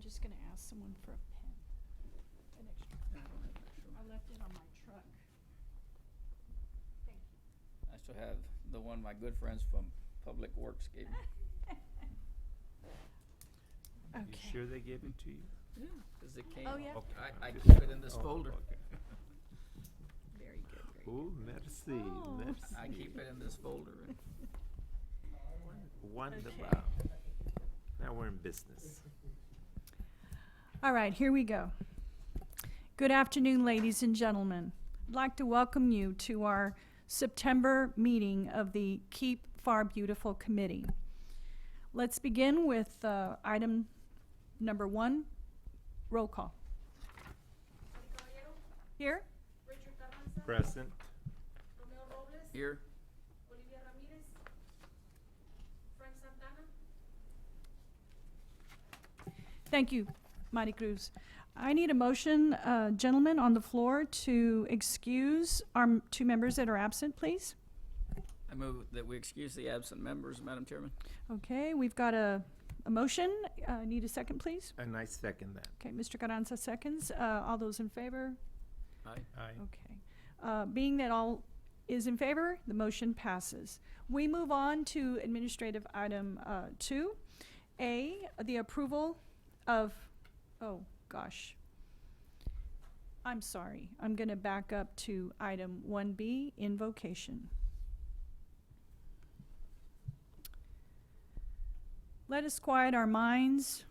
just gonna ask someone for a pen. An extra. I left it on my truck. Thank you. I still have the one my good friends from Public Works gave me. You Okay. sure they gave it to you? Yeah, 'cause it came. Oh, yeah? Okay. I keep it in this Oh, folder. okay. Very good, very good. Ooh, merci, Oh. merci. I keep it in this folder. Wonderful. Okay. Now we're in business. All right, here we go. Good afternoon, ladies and gentlemen. I'd like to welcome you to our September meeting of the Keep Pharr Beautiful Committee. Let's begin with item number 1, roll call. Here? Richard Carranza. Present. Romeo Robles. Here, Olivia Ramirez. Frank Santana. Thank you, Mari Cruz. I need a motion, gentlemen, on the floor to excuse our 2 members that are absent, please. I move that we excuse the absent members, Madam Chairman. Okay, we've got a motion. Need a second, please? And I second that. Okay, Mr. Carranza seconds. All those in favor? Aye. Aye. Okay. Being that all is in favor, the motion passes. We move on to administrative item 2A, the approval of, oh gosh. I'm sorry. I'm going to back up to item 1B, invocation. Let us quiet our minds,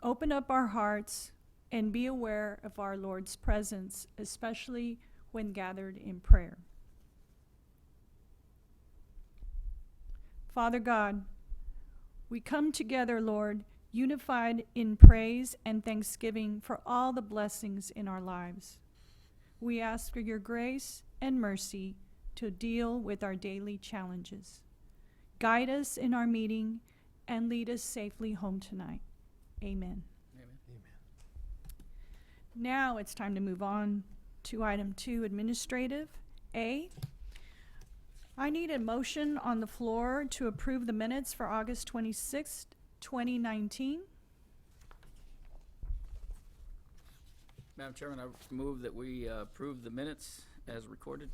open up our hearts, and be aware of our Lord's presence, especially when gathered in prayer. Father God, we come together, Lord, unified in praise and thanksgiving for all the blessings in our lives. We ask for your grace and mercy to deal with our daily challenges. Guide us in our meeting and lead us safely home tonight. Amen. Amen. Amen. Now it's time to move on to item 2, administrative. A, I need a motion on the floor to approve the minutes for August 26th, 2019. Madam Chairman, I move that we approve the minutes as recorded.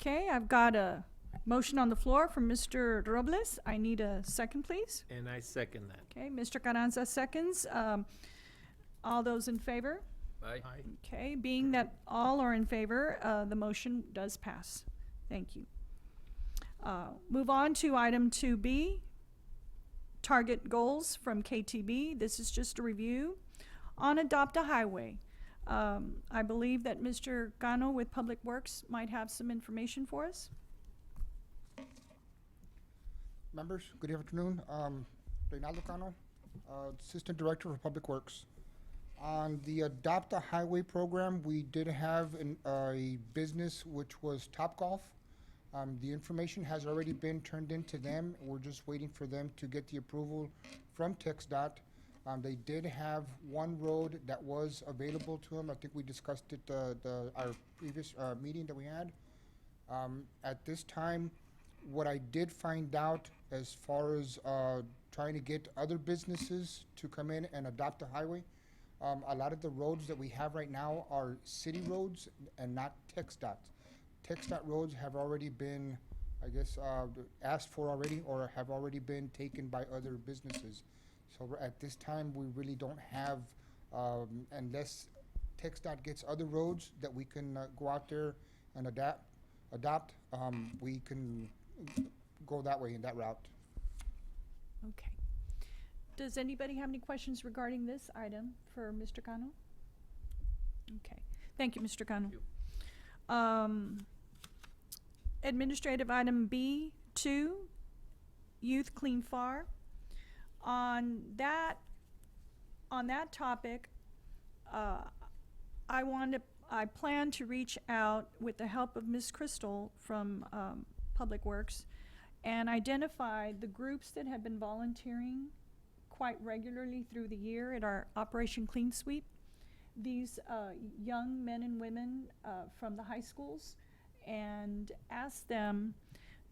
Okay, I've got a motion on the floor from Mr. Robles. I need a second, please. And I second that. Okay, Mr. Carranza seconds. All those in favor? Aye. Aye. Okay, being that all are in favor, the motion does pass. Thank you. Move on to item 2B, target goals from KTB. This is just a review on Adopt a Highway. I believe that Mr. Gano with Public Works might have some information for us. Members, good afternoon. Reynaldo Cano, Assistant Director for Public Works. On the Adopt a Highway program, we did have a business which was Topgolf. The information has already been turned into them. We're just waiting for them to get the approval from TxDOT. They did have one road that was available to them. I think we discussed it our previous meeting that we had. At this time, what I did find out as far as trying to get other businesses to come in and adopt a highway, a lot of the roads that we have right now are city roads and not TxDOT. TxDOT roads have already been, I guess, asked for already or have already been taken by other businesses. So at this time, we really don't have, unless TxDOT gets other roads that we can go out there and adopt, we can go that way, in that route. Okay. Does anybody have any questions regarding this item for Mr. Cano? Okay. Thank you, Mr. Cano. Administrative item B2, Youth Clean Pharr. On that topic, I plan to reach out with the help of Ms. Crystal from Public Works and identify the groups that have been volunteering quite regularly through the year at our Operation Clean Sweep. These young men and women from the high schools, and ask them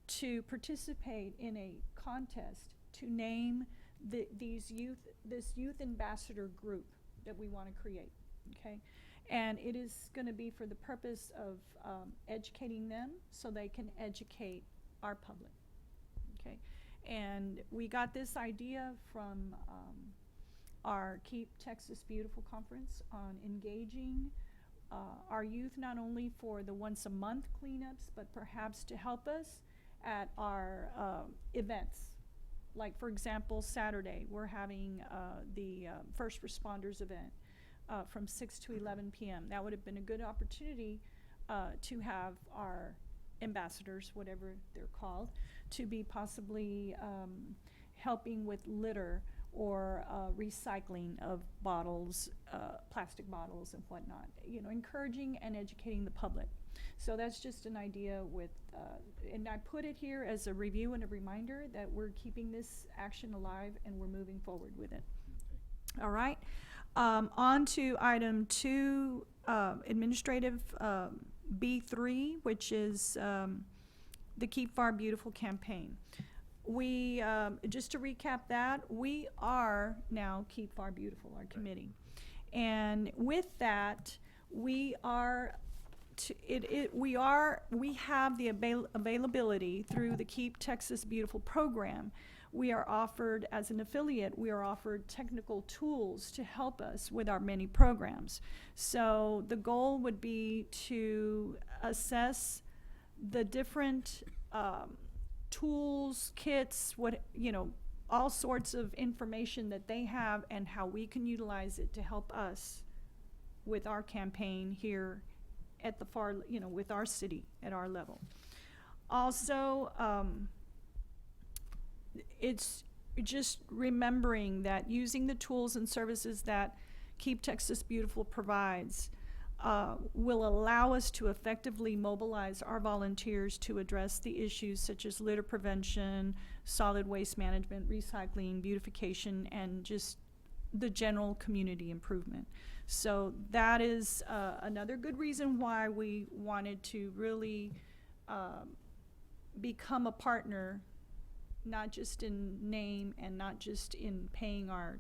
to participate in a contest to name this youth ambassador group that we want to create, okay? And it is going to be for the purpose of educating them so they can educate our public, okay? And we got this idea from our Keep Texas Beautiful conference on engaging our youth not only for the once a month cleanups, but perhaps to help us at our events. Like, for example, Saturday, we're having the first responders event from 6 to 11 p.m. That would have been a good opportunity to have our ambassadors, whatever they're called, to be possibly helping with litter or recycling of bottles, plastic bottles and whatnot, you know, encouraging and educating the public. So that's just an idea with, and I put it here as a review and a reminder that we're keeping this action alive and we're moving forward with it. All right. On to item 2, administrative B3, which is the Keep Pharr Beautiful campaign. We, just to recap that, we are now Keep Pharr Beautiful, our committee. And with that, we are, we have the availability through the Keep Texas Beautiful program. We are offered, as an affiliate, we are offered technical tools to help us with our many programs. So the goal would be to assess the different tools, kits, all sorts of information that they have and how we can utilize it to help us with our campaign here at the Pharr, with our city at our level. Also, it's just remembering that using the tools and services that Keep Texas Beautiful provides will allow us to effectively mobilize our volunteers to address the issues such as litter prevention, solid waste management, recycling, beautification, and just the general community improvement. So that is another good reason why we wanted to really become a partner, not just in name and not just in paying our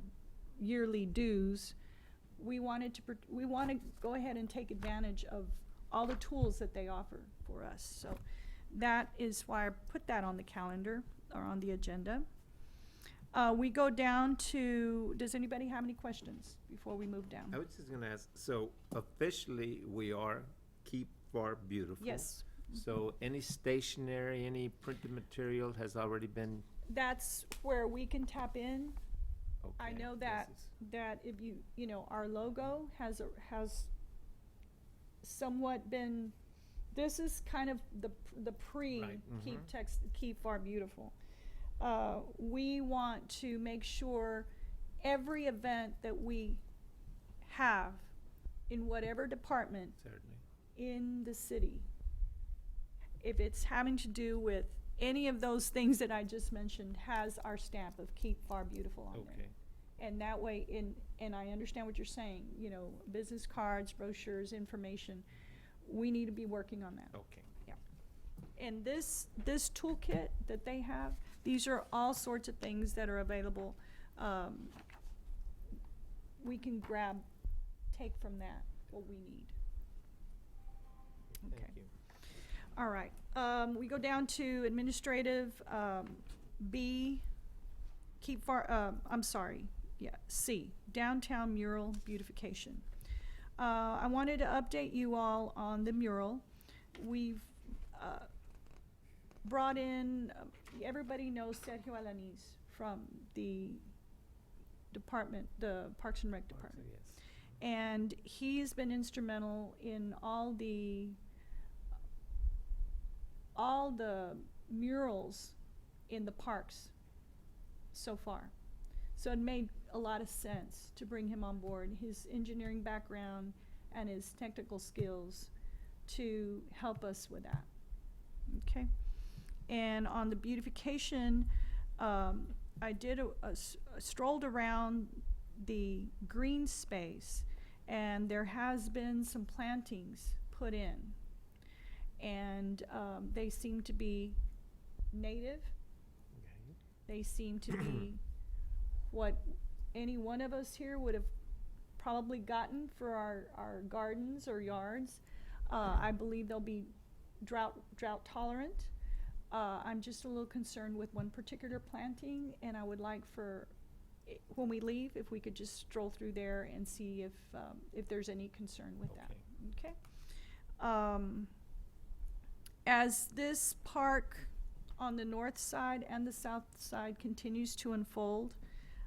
yearly dues. We want to go ahead and take advantage of all the tools that they offer for us. So that is why I put that on the calendar or on the agenda. We go down to, does anybody have any questions before we move down? I was just gonna ask, so officially we are Keep Pharr Beautiful? Yes. So any stationery, any printed material has already been? That's where we can tap in. I Okay, know this that is- if our logo has somewhat been, this is kind of the pre Right, Keep Pharr Beautiful. We want to make sure every event that we have in whatever department Certainly. in the city, if it's having to do with any of those things that I just mentioned, has our stamp of Keep Pharr Beautiful on there. Okay. And that way, and I understand what you're saying, business cards, brochures, information, we need to be working on that. Okay. And this toolkit that they have, these are all sorts of things that are available. We can take from that what we need. Okay. Thank you. All right, we go down to administrative, B, Keep Pharr, C, downtown mural beautification. I wanted to update you all on the mural. We've brought in, everybody knows Sergio Alanis from the department, the Parks and Rec department. Yes. And he's been instrumental in all the murals in the parks so far. So it made a lot of sense to bring him on board, his engineering background and his technical skills to help us with that. Okay? And on the beautification, I did strolled around the green space, and there has been some plantings put in. And they seem to be native. Okay. They seem to be what any one of us here would have probably gotten for our gardens or yards. I believe they'll be drought tolerant. I'm just a little concerned with one particular planting, and I would like for, when we leave, if we could just stroll through there and see if there's any concern with that. Okay. As this park on the north side and the south side continues to unfold,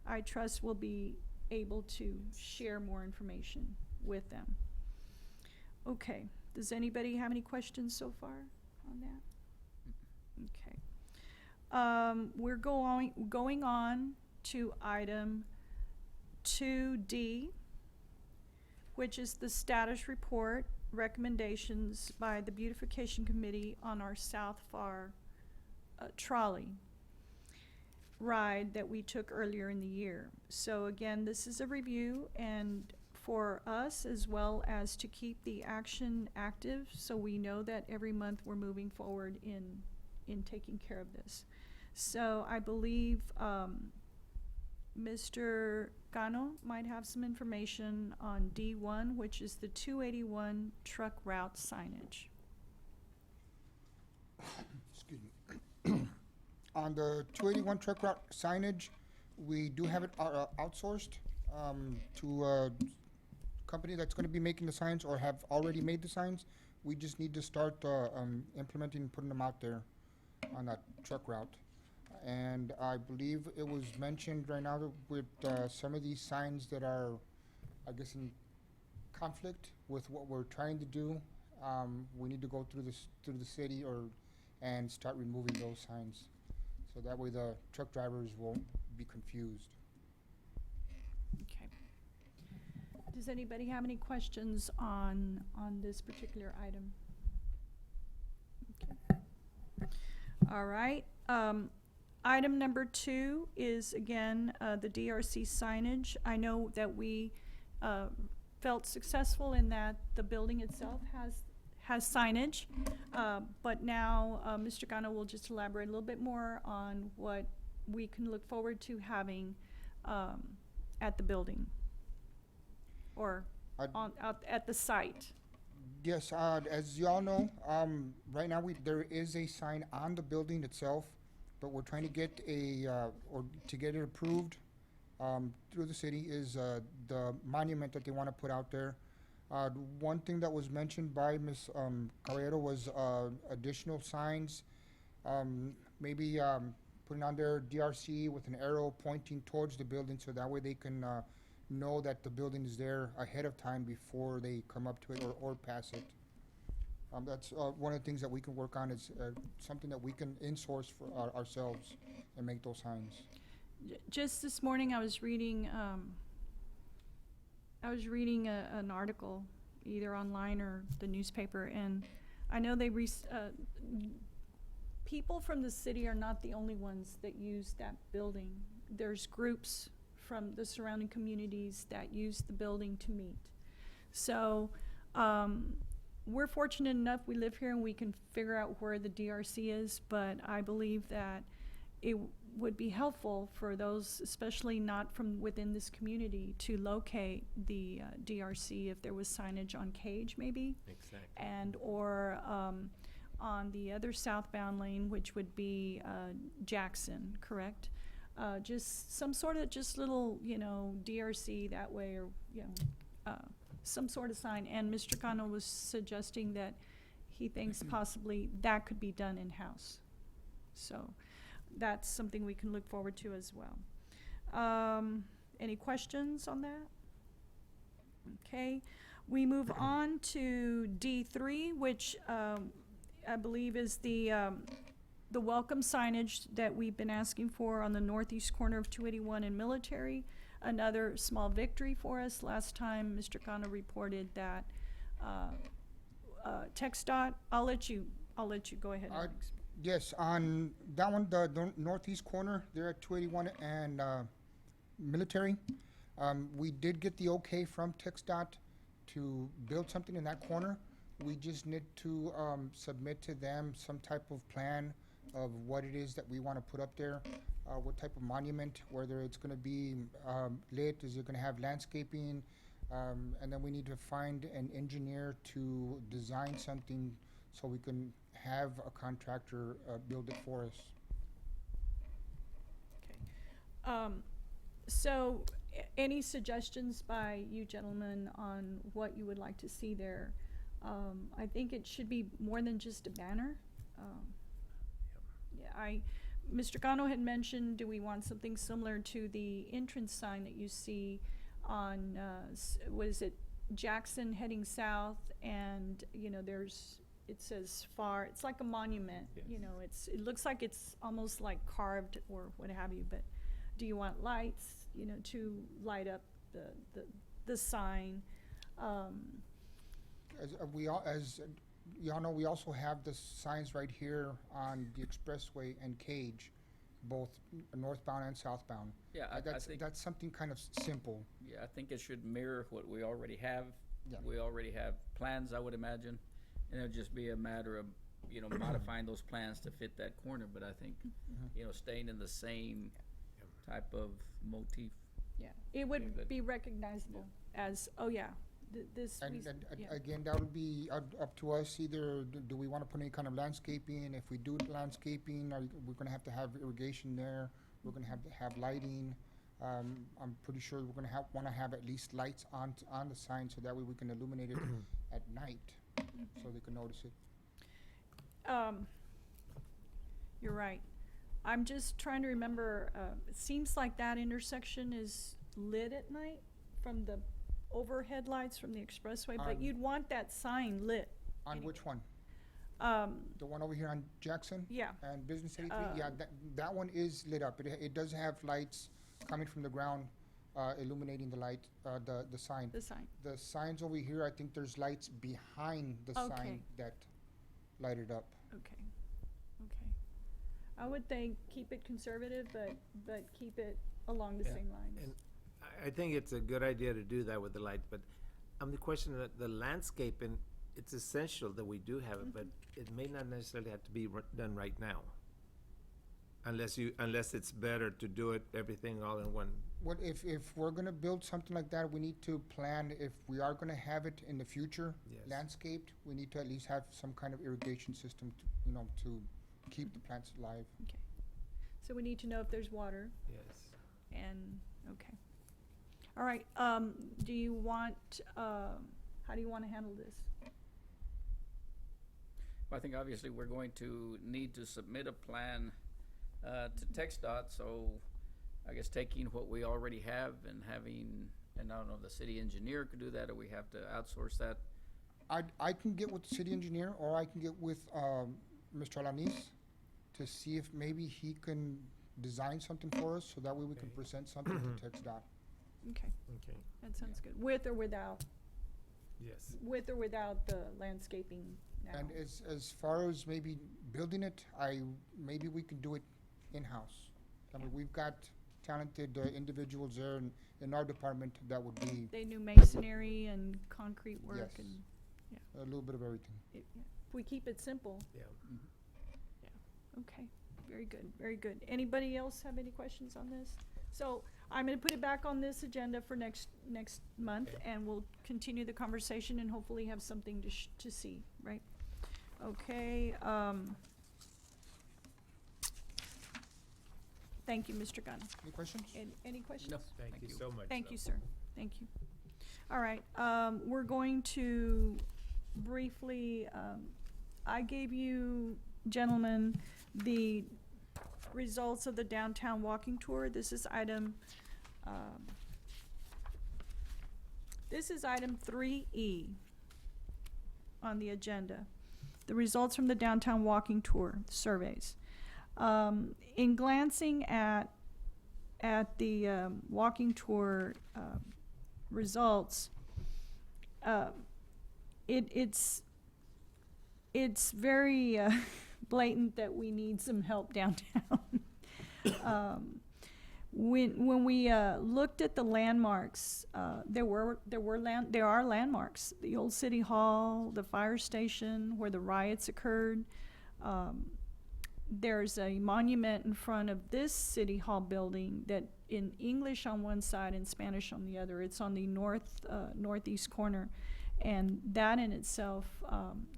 I trust we'll be able to share more information with them. Okay, does anybody have any questions so far on that? Okay. We're going on to item 2D, which is the status report recommendations by the Beautification Committee on our South Pharr trolley ride that we took earlier in the year. So again, this is a review, and for us as well as to keep the action active, so we know that every month we're moving forward in taking care of this. So I believe Mr. Cano might have some information on D1, which is the 281 truck route signage. Excuse me. On the 281 truck route signage, we do have it outsourced to a company that's going to be making the signs or have already made the signs. We just need to start implementing and putting them out there on that truck route. And I believe it was mentioned right now that with some of these signs that are, I guess, in conflict with what we're trying to do, we need to go through the city and start removing those signs, so that way the truck drivers won't be confused. Okay. Does anybody have any questions on this particular item? Okay. All right. Item number 2 is, again, the DRC signage. I know that we felt successful in that the building itself has signage, but now Mr. Cano will just elaborate a little bit more on what we can look forward to having at the building or out at the site. Yes, as you all know, right now there is a sign on the building itself, but we're trying to get or to get it approved through the city is the monument that they want to put out there. One thing that was mentioned by Ms. Caballero was additional signs, maybe putting on their DRC with an arrow pointing towards the building, so that way they can know that the building is there ahead of time before they come up to it or pass it. That's one of the things that we can work on, is something that we can in-source for ourselves and make those signs. Just this morning, I was reading an article, either online or the newspaper, and I know people from the city are not the only ones that use that building. There's groups from the surrounding communities that use the building to meet. So we're fortunate enough, we live here and we can figure out where the DRC is, but I believe that it would be helpful for those, especially not from within this community, to locate the DRC if there was signage on Cage maybe. Exactly. And or on the other southbound lane, which would be Jackson, correct? Just some sort of just little, DRC that way, or, some sort of sign. And Mr. Cano was suggesting that he thinks possibly that could be done in-house. So that's something we can look forward to as well. Any questions on that? Okay. We move on to D3, which I believe is the welcome signage that we've been asking for on the northeast corner of 281 and Military. Another small victory for us. Last time, Mr. Cano reported that TxDOT. I'll let you go ahead. And Yes, on that one, the northeast corner there at 281 and Military, we did get the okay from TxDOT to build something in that corner. We just need to submit to them some type of plan of what it is that we want to put up there. what type of monument, whether it's gonna be, lit, is it gonna have landscaping? And then we need to find an engineer to design something so we can have a contractor, build it for us. Okay. So, any suggestions by you gentlemen on what you would like to see there? I think it should be more than just a banner. Yeah, Mr. Cano had mentioned, do we want something similar to the entrance sign that you see on, what is it, Jackson heading south, and, you know, it says Pharr, it's like a monument, you know, it looks like it's almost like carved or what have you, but do you want lights, you know, to light up the sign? As y'all know, we also have the signs right here on the expressway and Cage, both northbound and southbound. Yeah, I think, That's something kind of simple. yeah, I think it should mirror what we already have. Yeah. We already have plans, I would imagine, and it'll just be a matter of, you know, modifying those plans to fit that corner, but I think, you know, staying in the same type of motif. Yeah, it Yeah, would good. be recognizable as, oh yeah, this, And, we, yeah. again, that would be up to us, either do we wanna put any kind of landscaping? If we do landscaping, we're gonna have to have irrigation there, we're gonna have to have lighting. I'm pretty sure we're gonna wanna have at least lights on the sign, so that way we can illuminate it at night, so they can notice it. You're right. I'm just trying to remember, it seems like that intersection is lit at night from the overhead lights from the expressway, but you'd want that sign lit. On Any- which one? Um, The one over here on Jackson? yeah, And Business 83, yeah, that one is lit up. It does have lights coming from the ground, illuminating the light, the sign. the sign. The signs over here, I think there's lights behind the Okay. sign that light it up. Okay, okay. I would think keep it conservative, but keep it along the Yeah, same lines. And I think it's a good idea to do that with the lights, but the question that the landscaping, it's essential that we do have it, but it may not necessarily have to be done right now. Unless it's better to do it, everything all in one. What if we're gonna build something like that, we need to plan, if we are gonna have it in the future, Yes. landscaped, we need to at least have some kind of irrigation system to, you know, to keep the plants alive. Okay. So we need to know if there's water Yes. and, okay. All right, do you want, how do you wanna handle this? Well, I think obviously we're going to need to submit a plan to TxDOT, so I guess taking what we already have and having, and I don't know if the city engineer could do that, or we have to outsource that. I can get with the city engineer, or I can get with, Mr. Alanis to see if maybe he can design something for us, so that way we can Okay. present something to TxDOT. Okay, Okay, that sounds good. With or without, yes. with or without the landscaping now? And as far as maybe building it, maybe we can do it in-house. I mean, we've got talented individuals there in our department that would be They do masonry and concrete work Yes. and, a little bit of everything. yeah. If we keep it simple, Yeah. okay, very good, very good. Anybody else have any questions on this? So I'm gonna put it back on this agenda for next month, Okay. and we'll continue the conversation and hopefully have something to see, right? Okay, thank you, Mr. Gunn. Any questions? Any questions? No, Thank you so much. Thank though. you, sir. Thank you. All right, we're going to briefly, I gave you, gentlemen, the results of the downtown walking tour. This is item 3E on the agenda. The results from the downtown walking tour surveys. In glancing at the walking tour results, it's very blatant that we need some help downtown. When we looked at the landmarks, there are landmarks. The old city hall, the fire station where the riots occurred, there's a monument in front of this city hall building that in English on one side and Spanish on the other. It's on the northeast corner, and that in itself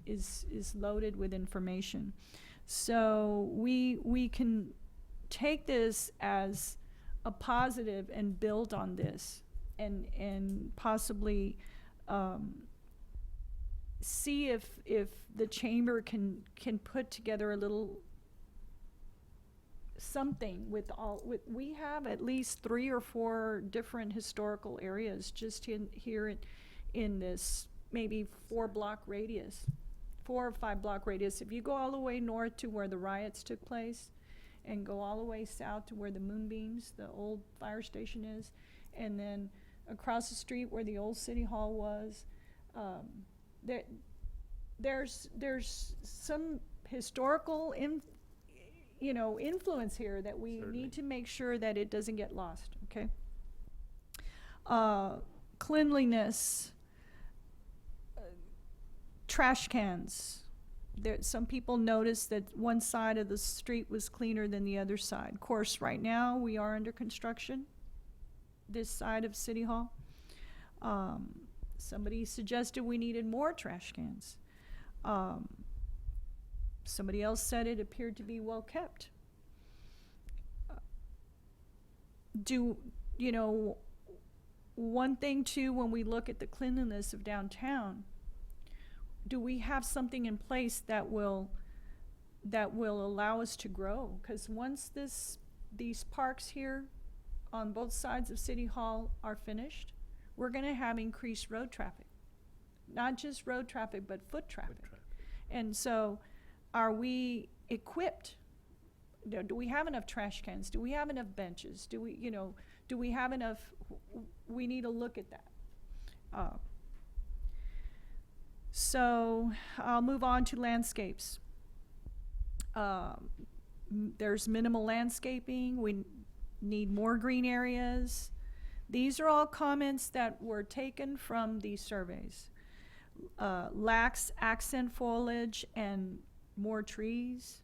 is loaded with information. So we can take this as a positive and build on this, and possibly see if the chamber can put together a little something with we have at least 3 or 4 different historical areas just here in this maybe 4 block radius, 4 or 5 block radius. If you go all the way north to where the riots took place, and go all the way south to where the Moonbeams, the old fire station is, and then across the street where the old city hall was, there's some historical influence here that we Certainly. need to make sure that it doesn't get lost. Okay. Cleanliness, trash cans. Some people noticed that one side of the street was cleaner than the other side. Of course, right now we are under construction, this side of City Hall. Somebody suggested we needed more trash cans. Somebody else said it appeared to be well kept. One thing too, when we look at the cleanliness of downtown, do we have something in place that will allow us to grow? Because once these parks here on both sides of City Hall are finished, we're going to have increased road traffic. Not just road traffic, but foot traffic. And so are we equipped? Do we have enough trash cans? Do we have enough benches? Do we have enough? We need to look at that. So I'll move on to landscapes. There's minimal landscaping. We need more green areas. These are all comments that were taken from these surveys. Lacks accent foliage and more trees.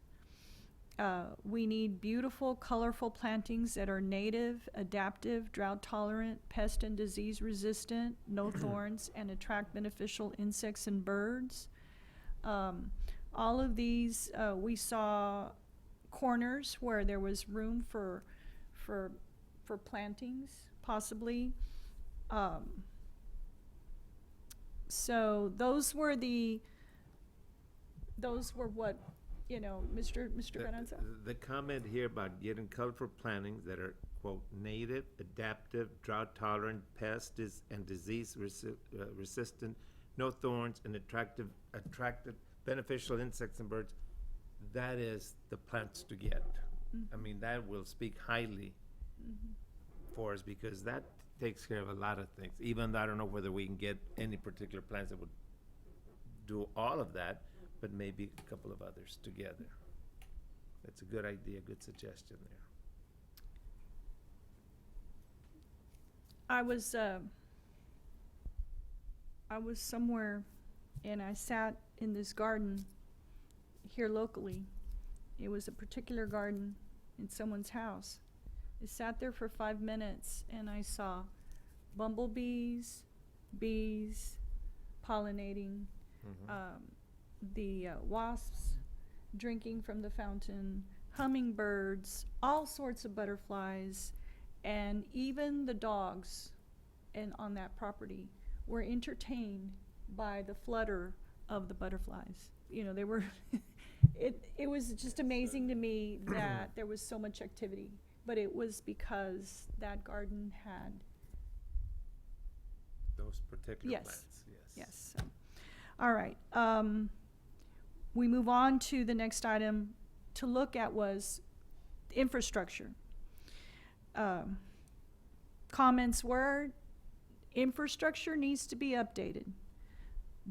We need beautiful, colorful plantings that are native, adaptive, drought-tolerant, pest and disease-resistant, no thorns, and attract beneficial insects and birds. All of these, we saw corners where there was room for plantings, possibly. So those were what, Mr. Garanza? The comment here about getting colorful plantings that are, quote, native, adaptive, drought-tolerant, pest and disease resistant, no thorns, and attractive, beneficial insects and birds, that is the plants to get. I mean, that will speak highly for us, because that takes care of a lot of things. Even though I don't know whether we can get any particular plants that would do all of that, but maybe a couple of others together. That's a good idea, good suggestion there. I was somewhere and I sat in this garden here locally. It was a particular garden in someone's house. I sat there for 5 minutes and I saw bumblebees, bees pollinating, the wasps drinking from the fountain, hummingbirds, all sorts of butterflies, and even the dogs on that property were entertained by the flutter of the butterflies. They were, it was just amazing to me that there was so much activity, but it was because that garden had Those particular Yes. plants, yes. Yes. All right. We move on to the next item to look at was infrastructure. Comments were infrastructure needs to be updated.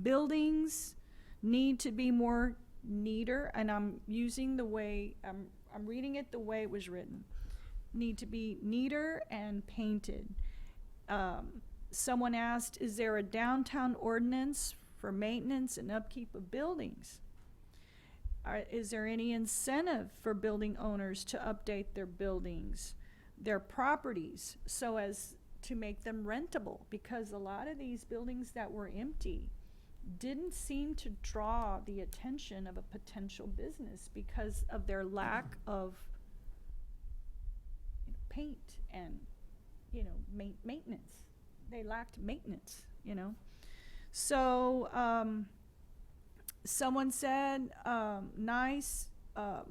Buildings need to be more neater, and I'm using the way, I'm reading it the way it was written. Need to be neater and painted. Someone asked, is there a downtown ordinance for maintenance and upkeep of buildings? Is there any incentive for building owners to update their buildings, their properties, so as to make them rentable? Because a lot of these buildings that were empty didn't seem to draw the attention of a potential business because of their lack of paint and, maintenance. They lacked maintenance, So, someone said, nice,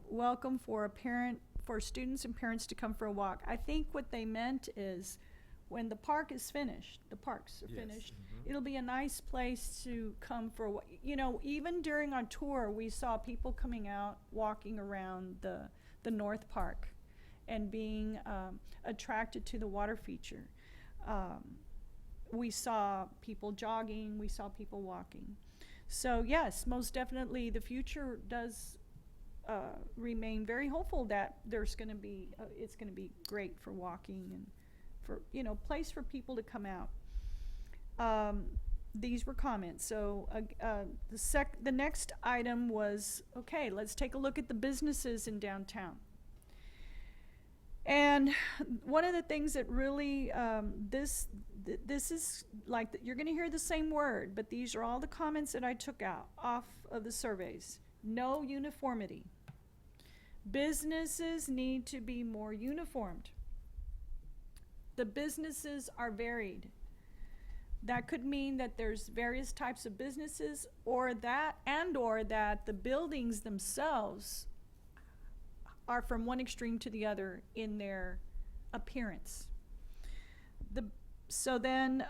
welcome for students and parents to come for a walk. I think what they meant is when the parks are finished, it'll be a nice place to come for a walk. Even during our tour, we saw people coming out, walking around the North Park and being attracted to the water feature. We saw people jogging, we saw people walking. So yes, most definitely the future does remain very hopeful that there's going to be, it's going to be great for walking and for, place for people to come out. These were comments. So the next item was, okay, let's take a look at the businesses in downtown. And one of the things that really, this is like, you're going to hear the same word, but these are all the comments that I took off of the surveys. No uniformity. Businesses need to be more uniformed. The businesses are varied. That could mean that there's various types of businesses, or that the buildings themselves are from one extreme to the other in their appearance. So then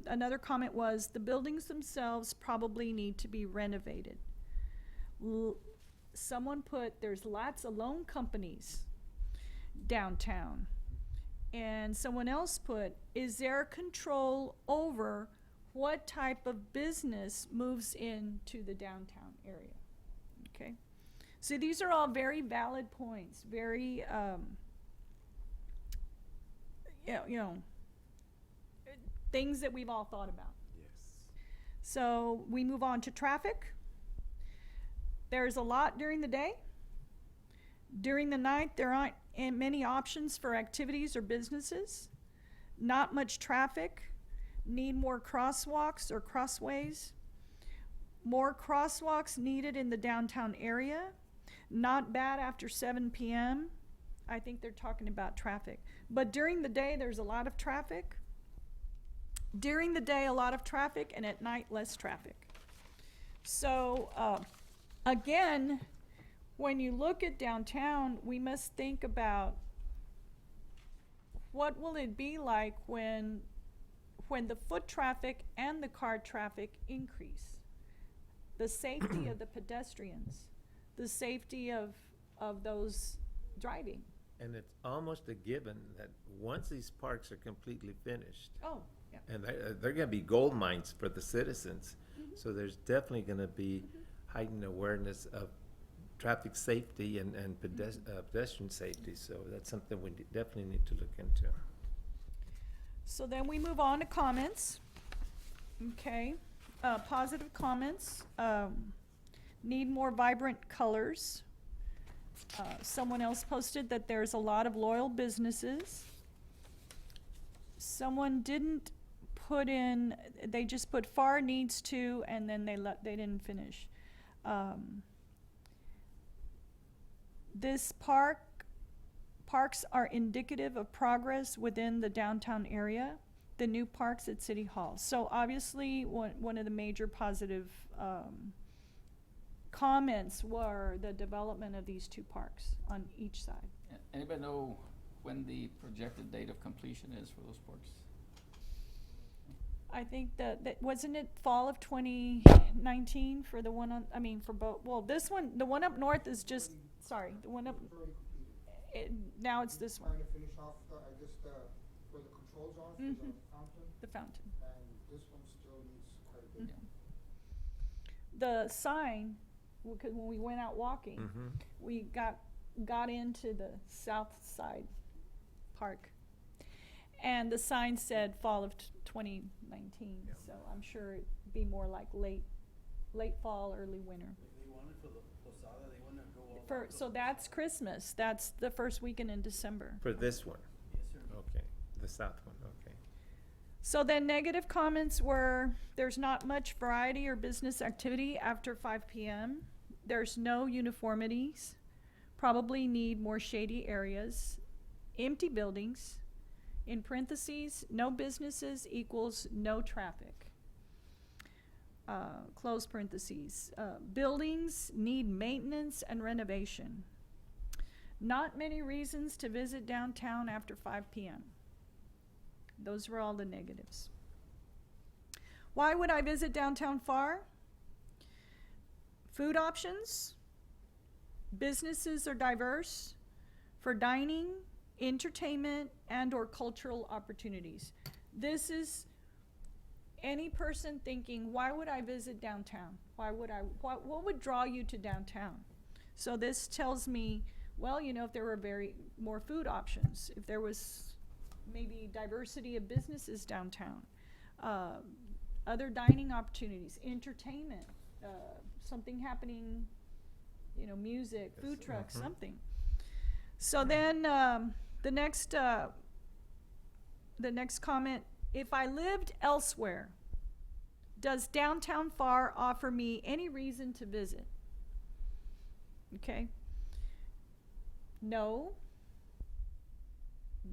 another comment was the buildings themselves probably need to be renovated. Someone put there's lots of loan companies downtown. And someone else put, is there control over what type of business moves into the downtown area? Okay. So these are all very valid points, very, things that we've all thought about. Yes. So we move on to traffic. There's a lot during the day. During the night, there aren't many options for activities or businesses. Not much traffic. Need more crosswalks or crossways. More crosswalks needed in the downtown area. Not bad after 7 p.m. I think they're talking about traffic. But during the day, there's a lot of traffic. During the day, a lot of traffic, and at night, less traffic. So, again, when you look at downtown, we must think about what will it be like when the foot traffic and the car traffic increase. The safety of the pedestrians, the safety of those driving. And it's almost a given that once these parks are completely finished, Oh, yeah. and they're going to be gold mines for the citizens, so there's definitely going to be heightened awareness of traffic safety and pedestrian safety. So that's something we definitely need to look into. So then we move on to comments. Okay, positive comments. Need more vibrant colors. Someone else posted that there's a lot of loyal businesses. Someone didn't put in, they just put Pharr needs to, and then they didn't finish. This parks are indicative of progress within the downtown area, the new parks at City Hall. So obviously one of the major positive comments were the development of these two parks on each side. Anybody know when the projected date of completion is for those parks? I think that wasn't it fall of 2019 for the one on, for both, well, this one, the one up north is just, sorry, the one up, now it's this one, Trying to finish off, I guess, where the controls are, for the fountain, the fountain. and this one still needs quite a bit. The sign, because when we went out walking, we got into the south side park, and the sign said fall of 2019, so I'm sure it'd be more like late late fall, early winter. They want it for the posada, they wanna go all out For, the so that's Christmas, that's the first weekend in December. For this one, Yes, sir. okay, the south one, okay. So then negative comments were, there's not much variety or business activity after 5 p.m. There's no uniformities, probably need more shady areas, empty buildings, in parentheses, no businesses equals no traffic. Close parentheses, buildings need maintenance and renovation. Not many reasons to visit downtown after 5 p.m. Those were all the negatives. Why would I visit downtown Pharr? Food options, businesses are diverse for dining, entertainment, and/or cultural opportunities. This is any person thinking, why would I visit downtown? What would draw you to downtown? So this tells me, well, you know, if there were more food options, if there was maybe diversity of businesses downtown, other dining opportunities, entertainment, something happening, you know, music, food trucks, something. So then the next comment, if I lived elsewhere, does downtown Pharr offer me any reason to visit? Okay. No.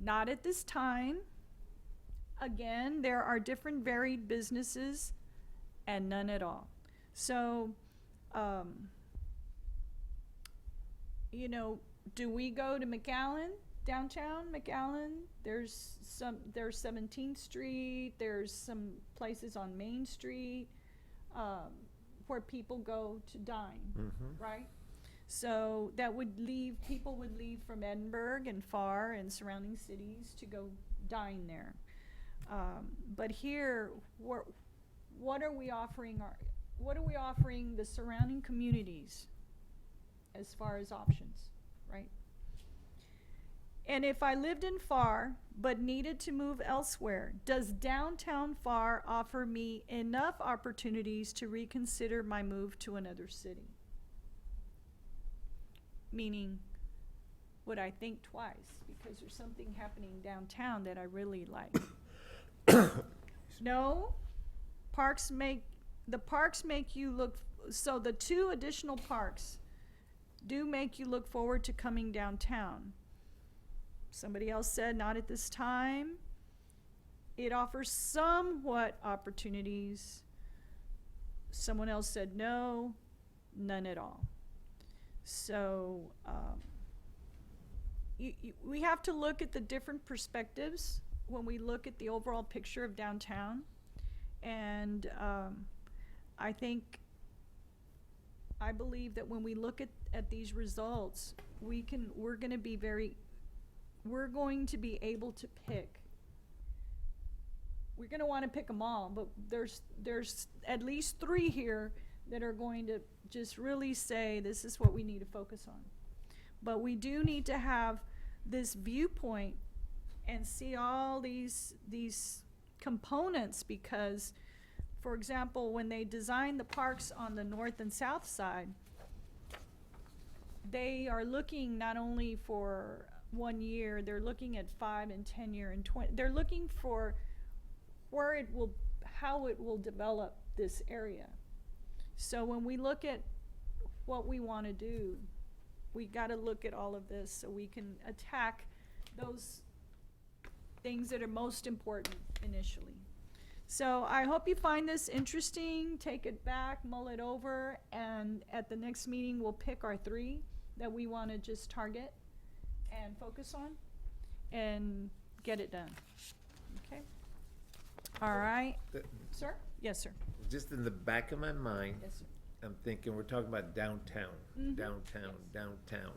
Not at this time. Again, there are different varied businesses and none at all. So, you know, do we go to McAllen, downtown McAllen? There's 17th Street, there's some places on Main Street, where people go to dine, right? So that would leave, people would leave from Edinburgh and Pharr and surrounding cities to go dine there. But here, what are we offering the surrounding communities as far as options, right? And if I lived in Pharr but needed to move elsewhere, does downtown Pharr offer me enough opportunities to reconsider my move to another city? Meaning, would I think twice because there's something happening downtown that I really like? No. The parks make you look, so the 2 additional parks do make you look forward to coming downtown. Somebody else said not at this time. It offers somewhat opportunities. Someone else said no, none at all. So we have to look at the different perspectives when we look at the overall picture of downtown. And I believe that when we look at these results, we're going to be able to pick. We're going to want to pick them all, but there's at least 3 here that are going to just really say this is what we need to focus on. But we do need to have this viewpoint and see all these components, because, for example, when they design the parks on the north and south side, they are looking not only for 1 year, they're looking at 5 and 10 year and 20. They're looking for how it will develop this area. So when we look at what we want to do, we got to look at all of this so we can attack those things that are most important initially. So I hope you find this interesting. Take it back, mull it over, and at the next meeting we'll pick our 3 that we want to just target and focus on and get it done. Okay? All right. Sir? Yes, sir. Just in the back of my mind, Yes, sir. I'm thinking, we're talking about downtown, downtown. Downtown.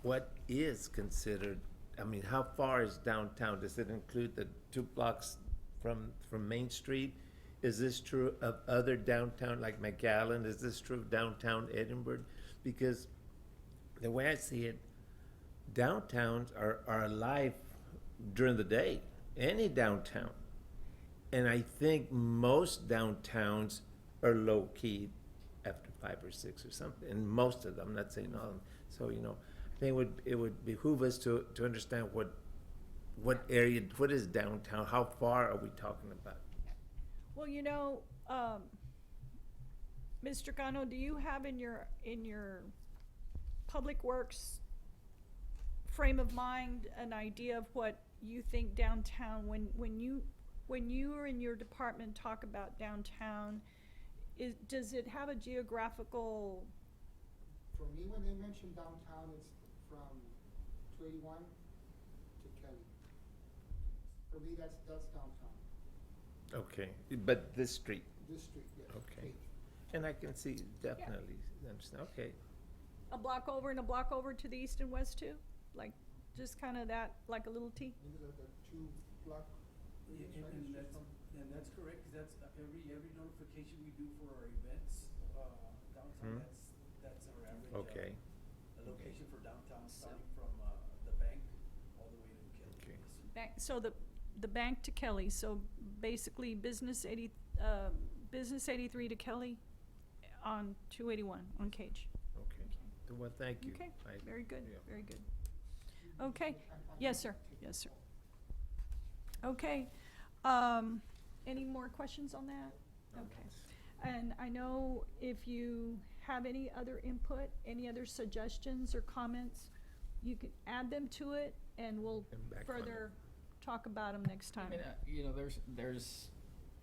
What is considered, I mean, how far is downtown? Does it include the 2 blocks from Main Street? Is this true of other downtown, like McAllen? Is this true of downtown Edinburgh? Because the way I see it, downtowns are alive during the day, any downtown. And I think most downtowns are low key after 5 or 6 or something, and most of them, I'm not saying all of them. So, you know, I think it would behoove us to understand what area, what is downtown, how far are we talking about? Well, you know, Mr. Cano, do you have in your Public Works frame of mind an idea of what you think downtown, when you and your department talk about downtown, does it have a geographical? For me, when they mention downtown, it's from 281 to Kelly. For me, that's downtown, Okay, but this street, this street, yes. Okay. and I can see, definitely, understand, okay. A block over and a block over to the east and west too? Like, just kind of that, like a little T? Maybe like a 2-block. Yeah, and that's correct, 'cause that's every notification we do for our events, downtown, that's our average. Okay. The location for downtown, starting from, the bank all the way to Kelly. Okay. Bank, so the bank to Kelly, so basically Business 83 to Kelly on 281 on Cage. Okay, well, thank you. Okay, I- very good, yeah. very good. Okay, yes, sir, yes, sir. Okay, any more questions on that? Okay, and I know if you have any other input, any other suggestions or comments, you can add them to it and we'll And back on further talk about them next I time. mean, you know, there's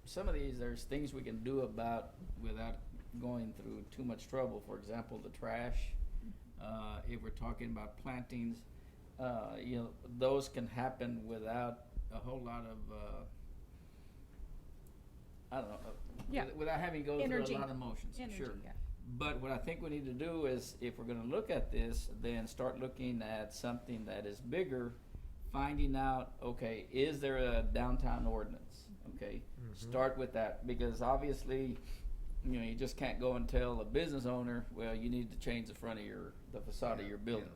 some of these, there's things we can do about without going through too much trouble. For example, the trash, if we're talking about plantings, you know, those can happen without a whole lot of, I don't know, Yeah. without having to go through Energy. a lot of motions, Energy, sure. yeah. But what I think we need to do is, if we're gonna look at this, then start looking at something that is bigger, finding out, okay, is there a downtown ordinance? Okay, start with that, because obviously, you know, you just can't go and tell a business owner, well, you need to change the front of the facade of your building.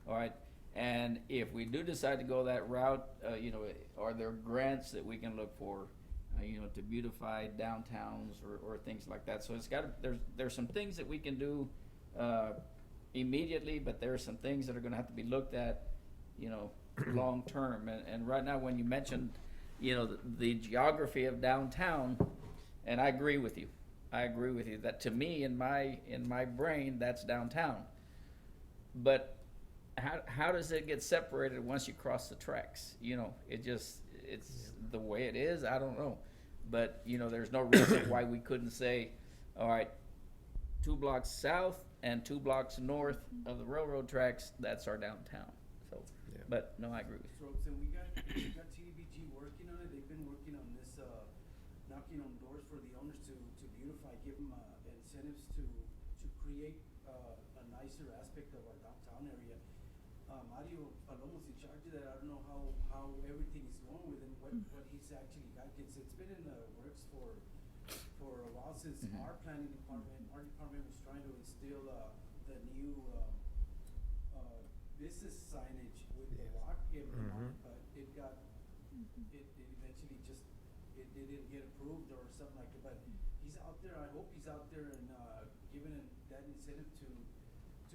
All right, and if we do decide to go that route, you know, are there grants that we can look for, you know, to beautify downtowns or things like that? So it's there's some things that we can do, immediately, but there are some things that are gonna have to be looked at, you know, long term. And right now, when you mentioned, you know, the geography of downtown, and I agree with you. That, to me, in my brain, that's downtown. But how does it get separated once you cross the tracks? You know, it's the way it is. I don't know. But, you know, there's no reason why we couldn't say, all right, 2 blocks south and 2 blocks north of the railroad tracks, that's our downtown. So, Yeah. but no, I agree with you. So we got TDBG working on it, they've been working on this, knocking on doors for the owners to beautify, give them, incentives to create, a nicer aspect of our downtown area. Mario Palomar's in charge of that, I don't know how everything is going with him, what he's actually got, it's been in the works for a while, since our department was trying to instill, the new, business signage with the lock in Palomar, but it eventually just, it didn't get approved or something like that, but he's out there, I hope he's out there and, giving that incentive to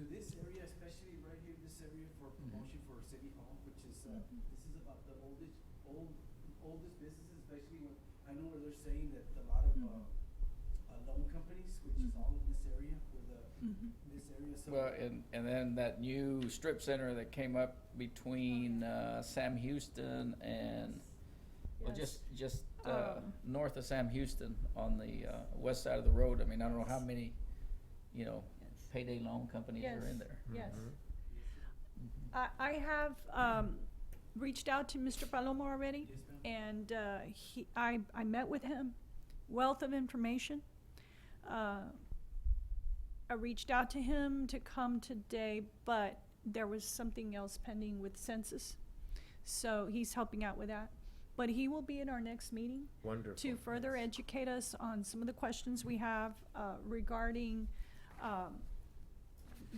this area, especially right here, this area for promotion for City Hall, which is, this is about the oldest businesses, especially when, I know where they're saying that a lot of, loan companies, which is all in this area, this area, so. Well, and then that new strip center that came up between, Sam Houston and, well, Yes. just north of Sam Houston on the, west side of the road. I mean, I don't know how many, you know, payday loan companies are in there. Yes. I have reached out to Mr. Paloma already, Yes, ma'am. and I met with him, wealth of information. I reached out to him to come today, but there was something else pending with census, so he's helping out with that. But he will be at our next meeting Wonderful. to further yes. educate us on some of the questions we have regarding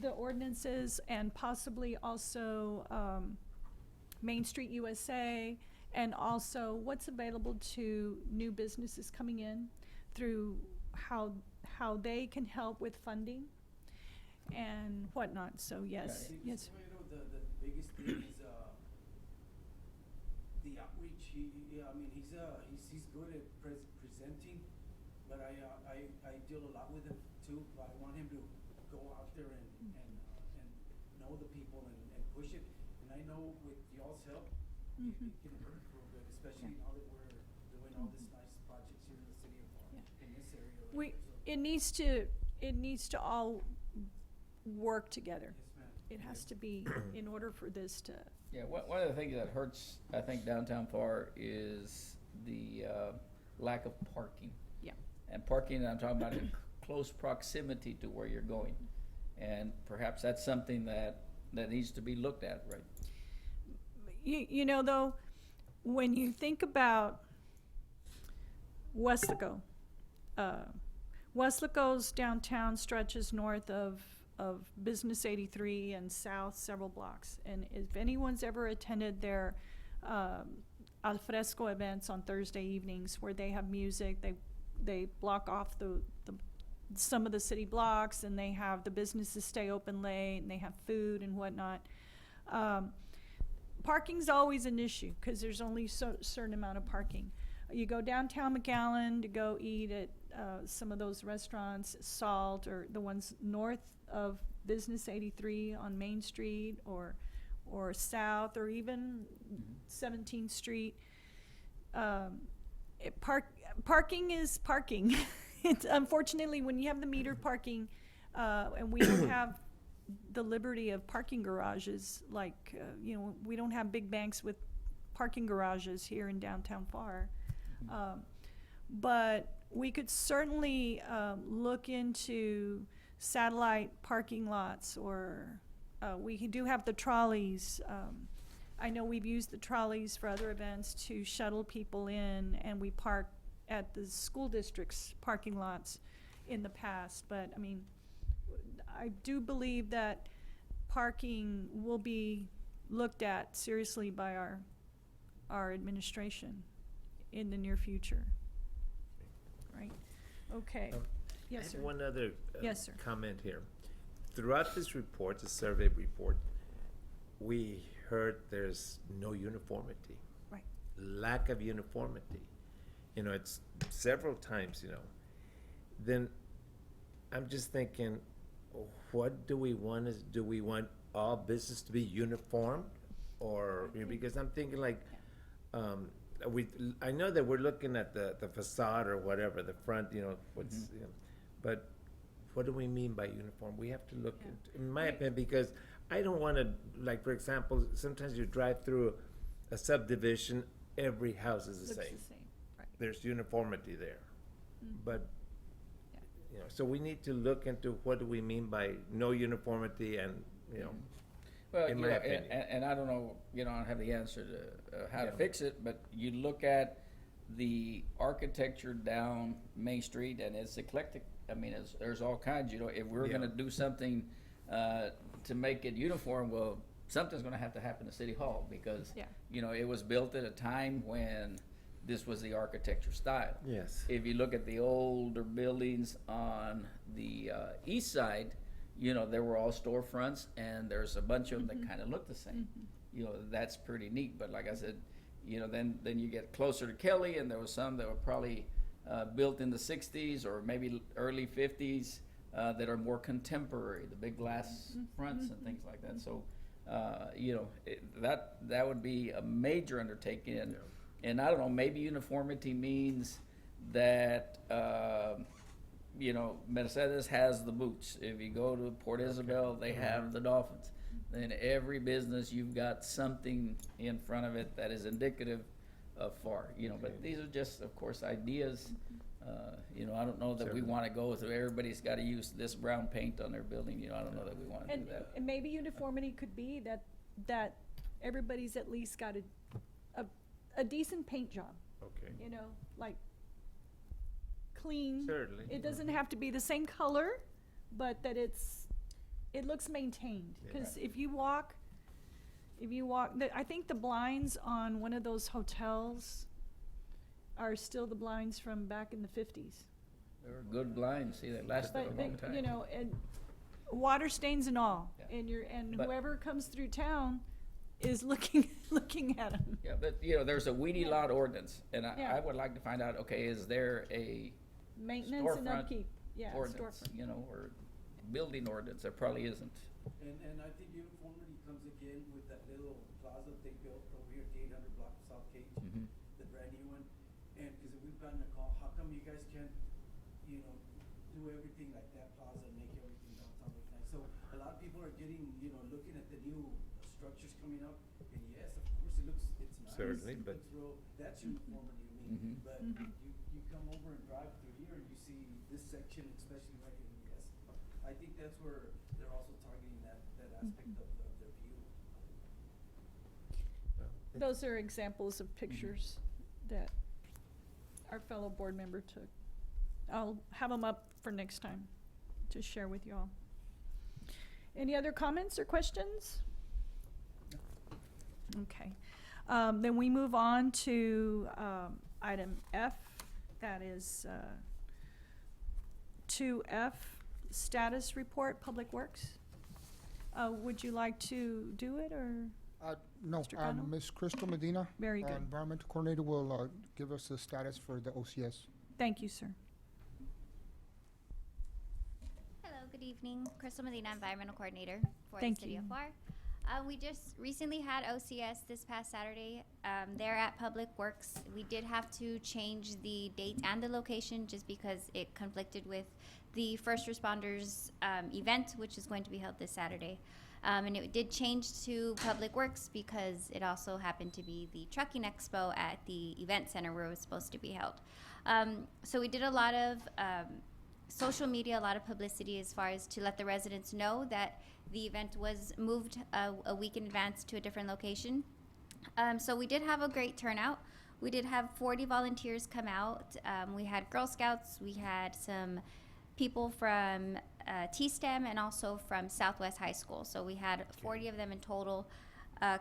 the ordinances, and possibly also Main Street USA, and also what's available to new businesses coming in through how they can help with funding and whatnot, so yes, Yeah. yes. Well, the biggest thing is, the outreach. I mean, he's good at presenting, but I deal a lot with him too. But I want him to go out there and know the people and push it. And I know with y'all's help, it can work real good, especially now that we're doing all this nice projects here in the city of Pharr, in this area right here. So, It needs to all work together. yes, ma'am. It has to be, in order for this to, Yeah, one of the things that hurts, I think, downtown Pharr is the lack of parking. yeah. And parking, I'm talking about in close proximity to where you're going. And perhaps that's something that needs to be looked at, right? You know, though, when you think about Weslaco, Weslaco's downtown stretches north of Business 83 and south several blocks. And if anyone's ever attended their al fresco events on Thursday evenings where they have music, they block off some of the city blocks, and they have the businesses stay open late, and they have food and whatnot. Parking's always an issue because there's only certain amount of parking. You go downtown McAllen to go eat at some of those restaurants, Salt, or the ones north of Business 83 on Main Street, or south, or even 17th Street. Parking is parking. It's unfortunately, when you have the metered parking, and we don't have the liberty of parking garages, like, we don't have big banks with parking garages here in downtown Pharr. But we could certainly look into satellite parking lots, or we do have the trolleys. I know we've used the trolleys for other events to shuttle people in, and we park at the school district's parking lots in the past. But I mean, I do believe that parking will be looked at seriously by our administration in the near future. Right? Okay. I Yes, have sir. one other Yes, sir. comment here. Throughout this report, the survey report, we heard there's no uniformity. Right. Lack of uniformity. It's several times, Then I'm just thinking, what do we want? Do we want all business to be uniform? Or, because I'm thinking like, I know that we're looking at the facade or whatever, the front, but what do we mean by uniform? We have to look Yeah. into, in my opinion, because I don't want to, like, for example, sometimes you drive through a subdivision, every house is the Looks same. the same. Right. There's uniformity there. Mhm. But, Yeah. so we need to look into what do we mean by no uniformity and, Well, in you my know, opinion. and I don't know, I don't have the answer to how to Yeah. fix it, but you look at the architecture down Main Street, and it's eclectic. I mean, there's all kinds, if we're Yeah. gonna do something to make it uniform, well, something's gonna have to happen to City Hall, because, Yeah. it was built at a time when this was the architecture style. Yes. If you look at the older buildings on the east side, they were all storefronts, and there's a bunch of them that kind of look the same. That's pretty neat. But like I said, then you get closer to Kelly, and there was some that were probably built in the 60s or maybe early 50s that are more contemporary, the big glass fronts and things like that. So, that would be a major undertaking. And I don't know, maybe uniformity means that, Mercedes has the boots. If you go to Port Isabel, they have the Dolphins. Then every business, you've got something in front of it that is indicative of Pharr. But these are just, of course, ideas. I don't know that we want to go through, everybody's got to use this brown paint on their building. I don't know that we want to do And, that. and maybe uniformity could be that everybody's at least got a decent paint job, Okay. like clean. Certainly. It doesn't have to be the same color, but that it looks maintained. Because if you walk, I think the blinds on one of those hotels are still the blinds from back in the 50s. They were good blinds, see, they lasted a But, long time. you know, and water stains and all, Yeah. and But- whoever comes through town is looking, looking at them. Yeah, but, you know, there's a weedy Yeah. lot ordinance, and Yeah. I would like to find out, okay, is there a Maintenance and Storefront upkeep, yeah, ordinance, storefront. you know, or building ordinance? There probably isn't. And I think uniformity comes again with that little plaza they built over here at the 800 block of South Cage, Mhm. the brand new one. And, cause we've gotten a call, how come you guys can't, you know, do everything like that plaza and make everything downtown look nice? So a lot of people are getting, you know, looking at the new structures coming up, and yes, of course, it's nice. Certainly, It but- looks real, that's uniformity to me. Mhm. But you come over and drive through here and you see this section, especially right here, yes. I think that's where they're also targeting that aspect of their view. Those are examples of pictures that our fellow board member took. I'll have them up for next time to share with you all. Any other comments or questions? Okay. Then we move on to item F, that is 2F, status report, Public Works. Would you like to do it, or? No, Mr. Cano? Ms. Crystal Medina, Very good. Environmental Coordinator, will give us the status for the OCS. Thank you, sir. Hello, good evening. Crystal Medina, Environmental Coordinator for the Thank City you. of Pharr. We just recently had OCS this past Saturday. There at Public Works, we did have to change the date and the location just because it conflicted with the first responders event, which is going to be held this Saturday. And it did change to Public Works because it also happened to be the trucking expo at the event center where it was supposed to be held. So we did a lot of social media, a lot of publicity as far as to let the residents know that the event was moved a week in advance to a different location. So we did have a great turnout. We did have 40 volunteers come out. We had Girl Scouts, we had some people from T-STEM and also from Southwest High School. So we had 40 of them in total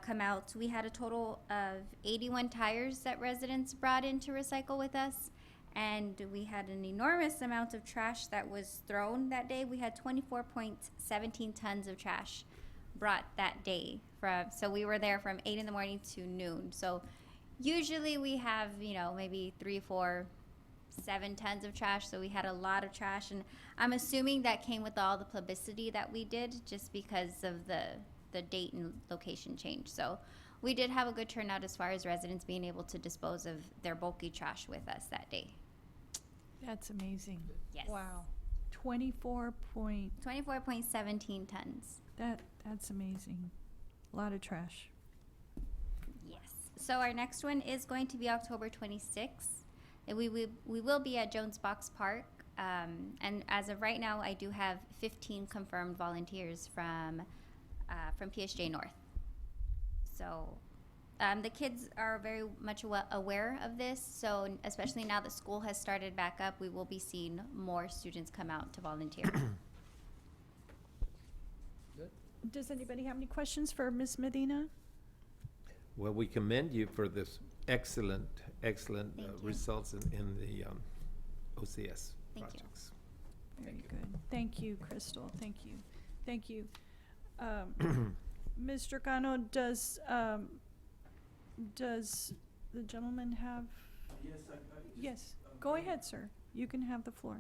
come out. We had a total of 81 tires that residents brought in to recycle with us. And we had an enormous amount of trash that was thrown that day. We had 24.17 tons of trash brought that day. So we were there from 8 in the morning to noon. So usually we have, you know, maybe 3, 4, 7 tons of trash. So we had a lot of trash. And I'm assuming that came with all the publicity that we did just because of the date and location change. So we did have a good turnout as far as residents being able to dispose of their bulky trash with us that day. That's amazing. Yes. Wow. 24.17 tons. That's amazing. A lot of trash. Yes. So our next one is going to be October 26th. And we will be at Jones Box Park. And as of right now, I do have 15 confirmed volunteers from PSJ North. So the kids are very much aware of this. So especially now that school has started back up, we will be seeing more students come out to volunteer. Good. Does anybody have any questions for Ms. Medina? Well, we commend you for this excellent Thank you. results in the OCS Thank you. projects. Very Thank you. good. Thank you, Crystal. Thank you. Thank you. Mr. Cano, does the gentleman have? Yes, I just. Yes, go ahead, sir. You can have the floor.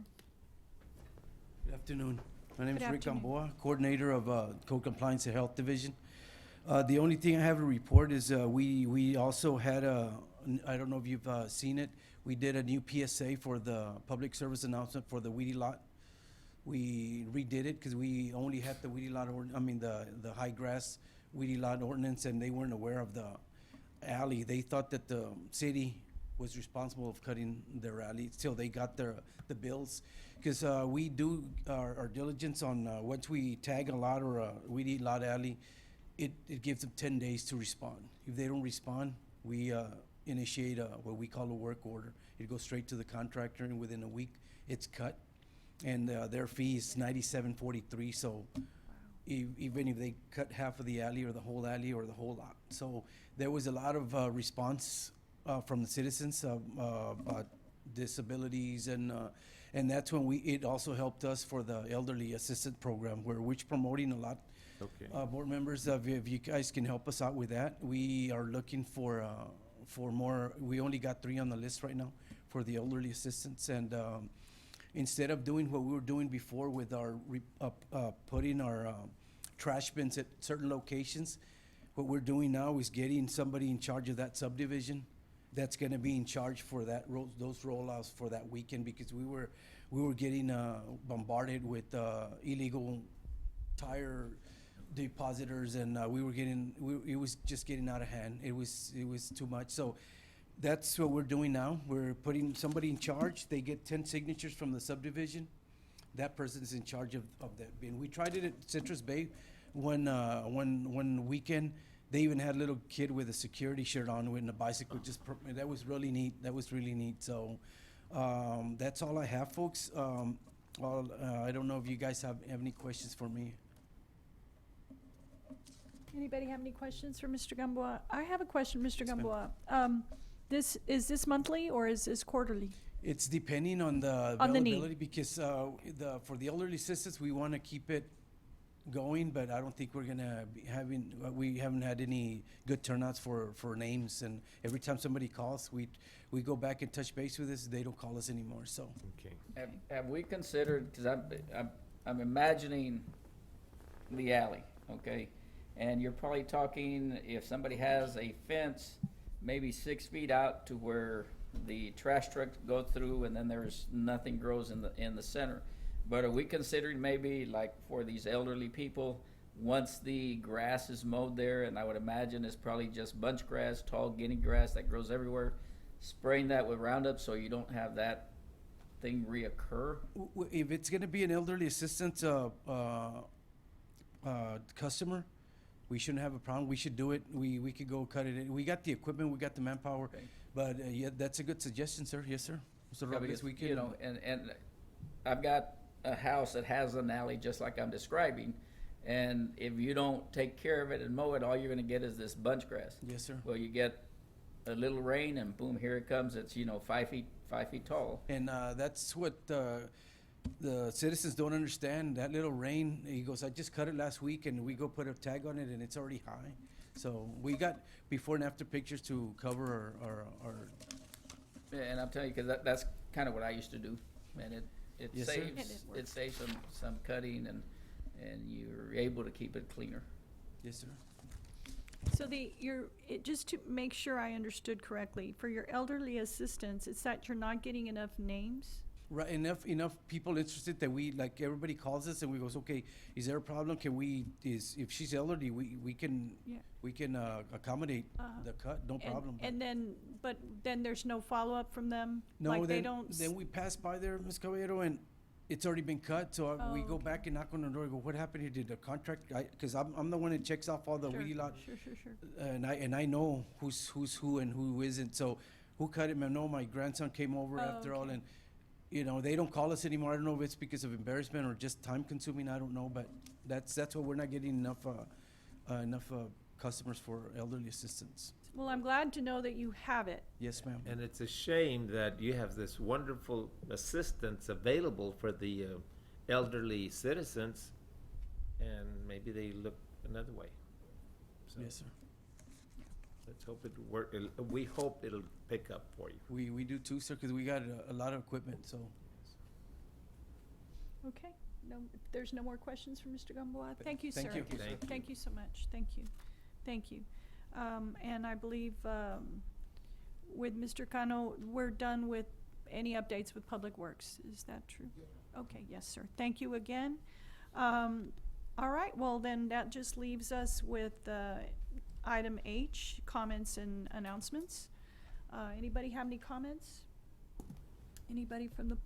Good afternoon. My name is Good Rick afternoon. Gamboa, Coordinator of Code Compliance and Health Division. The only thing I have to report is we also had I don't know if you've seen it, we did a new PSA for the public service announcement for the weedy lot. We redid it because we only had the weedy lot, the high grass weedy lot ordinance, and they weren't aware of the alley. They thought that the city was responsible of cutting their alley till they got the bills. Because we do our diligence on once we tag a lot or a weedy lot alley, it gives them 10 days to respond. If they don't respond, we initiate what we call a work order. It goes straight to the contractor, and within a week, it's cut. And their fee is $97.43. So even if they cut half of the alley or the whole lot. So there was a lot of response from the citizens about disabilities, and that's when it also helped us for the elderly assistant program, which promoting a lot. Okay. Board members, if you guys can help us out with that, we are looking for more. We only got 3 on the list right now for the elderly assistants, and instead of doing what we were doing before with our putting our trash bins at certain locations, what we're doing now is getting somebody in charge of that subdivision that's going to be in charge for those rollouts for that weekend, because we were getting bombarded with illegal tire depositors, and it was just getting out of hand. It was too much. So that's what we're doing now. We're putting somebody in charge. They get 10 signatures from the subdivision. That person is in charge of that bin. We tried it at Citrus Bay one weekend. They even had a little kid with a security shirt on with a bicycle. That was really neat. So that's all I have, folks. I don't know if you guys have any questions for me. Anybody have any questions for Mr. Gamboa? I have a question, Mr. Yes, ma'am. Gamboa. Is this monthly or is this quarterly? It's depending on the On the need. availability, because for the elderly assistance, we want to keep it going, but I don't think we're gonna be we haven't had any good turnouts for names, and every time somebody calls, we go back and touch base with us. They don't call us anymore. So Okay. Have we considered, because I'm imagining the alley, okay? And you're probably talking, if somebody has a fence, maybe 6 feet out to where the trash trucks go through, and then nothing grows in the center. But are we considering maybe like for these elderly people, once the grass is mowed there, and I would imagine it's probably just bunch grass, tall guinea grass that grows everywhere, spraying that with Roundup so you don't have that thing reoccur? if it's gonna be an elderly assistance customer, we shouldn't have a problem. We should do it. We could go cut it. We got the equipment. We got the manpower. Okay. But yeah, that's a good suggestion, sir. Yes, sir. Mr. Yeah, Robles, because, we can. you know, and I've got a house that has an alley just like I'm describing, and if you don't take care of it and mow it, all you're gonna get is this bunch grass. Yes, sir. Well, you get a little rain and boom, here it comes. It's, 5 feet tall. And that's what the citizens don't understand. That little rain, he goes, I just cut it last week, and we go put a tag on it, and it's already high. So we got before and after pictures to cover our Yeah, and I'm telling you, because that's kind of what I used to do, and it Yes, sir. it saves some cutting, and you're able to keep it cleaner. yes, sir. So just to make sure I understood correctly, for your elderly assistance, it's that you're not getting enough names? Right, enough people interested that everybody calls us and we goes, okay, is there a problem? If she's elderly, we can Yeah. accommodate the cut, no problem. And then there's no follow-up from them? No, Like they then, don't then we pass by there, Ms. Caballero, and it's already been cut, so we Oh, go okay. back and knock on the door and go, what happened here? Did the contract, because I'm the one that checks off all the Sure, weedy lot, Sure. and I know who's who and who isn't, so who cut it? I know my grandson came over Oh, after all, okay. and, they don't call us anymore. I don't know if it's because of embarrassment or just time consuming, I don't know, but that's why we're not getting enough customers for elderly assistance. Well, I'm glad to know that you have it. Yes, ma'am. And it's a shame that you have this wonderful assistance available for the elderly citizens, and maybe they look another way. So Yes, sir. let's hope it work. We hope it'll pick up for you. We do too, sir, because we got a lot of equipment, so. Okay. No, if there's no more questions for Mr. Gamboa. Thank you, sir. Thank you. Thank you. Thank you so much. Thank you. And I believe with Mr. Cano, we're done with any updates with Public Works. Is that true? Okay, yes, sir. Thank you again. All right, well, then that just leaves us with item H, comments and announcements. Anybody have any comments? Anybody from the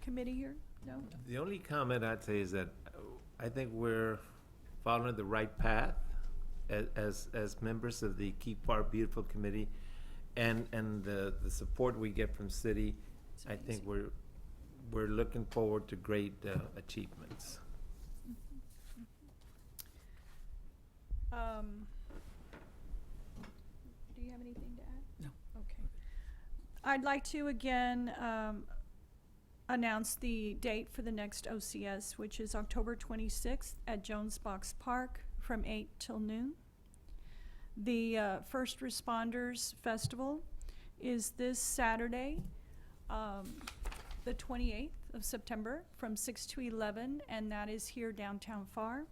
committee here? No? The only comment I'd say is that I think we're following the right path as members of the Keep Pharr Beautiful Committee, and the support we get from city. I think we're looking forward to great achievements. Do you have anything to add? No. Okay. I'd like to again announce the date for the next OCS, which is October 26th at Jones Box Park from 8 till noon. The First Responders Festival is this Saturday, the 28th of September from 6 to 11, and that is here downtown Pharr.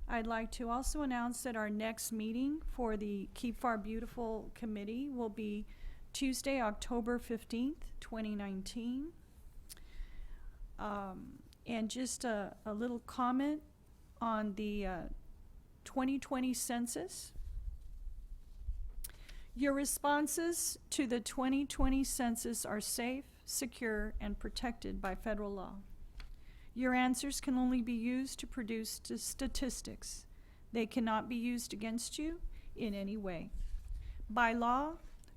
I'd like to also announce that our next meeting for the Keep Pharr Beautiful Committee will be Tuesday, October 15th, 2019. And just a little comment on the 2020 census. Your responses to the 2020 census are safe, secure, and protected by federal law. Your answers can only be used to produce statistics. They cannot be used against you in any way. By law,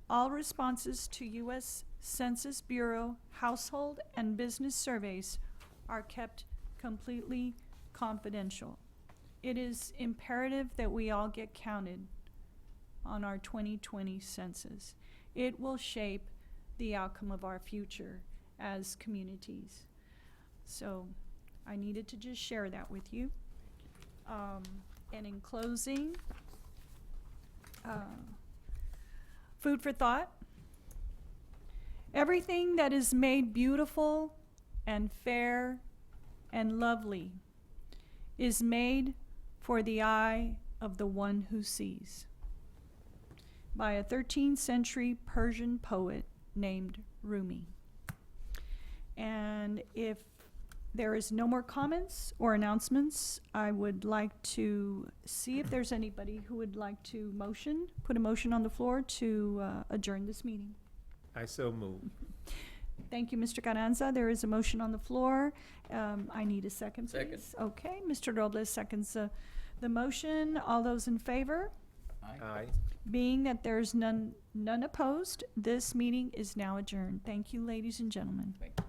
all responses to U.S. Census Bureau household and business surveys are kept completely confidential. It is imperative that we all get counted on our 2020 census. It will shape the outcome of our future as communities. So I needed to just share that with you. And in closing, food for thought. Everything that is made beautiful and fair and lovely is made for the eye of the one who sees, by a 13th century Persian poet named Rumi. And if there is no more comments or announcements, I would like to see if there's anybody who would like to put a motion on the floor to adjourn this meeting. I so move. Thank you, Mr. Carranza. There is a motion on the floor. I need a second, please. Second. Okay, Mr. Robles seconds the motion. All those in favor? Aye. Being that there's none opposed, this meeting is now adjourned. Thank you, ladies and gentlemen. Thank you.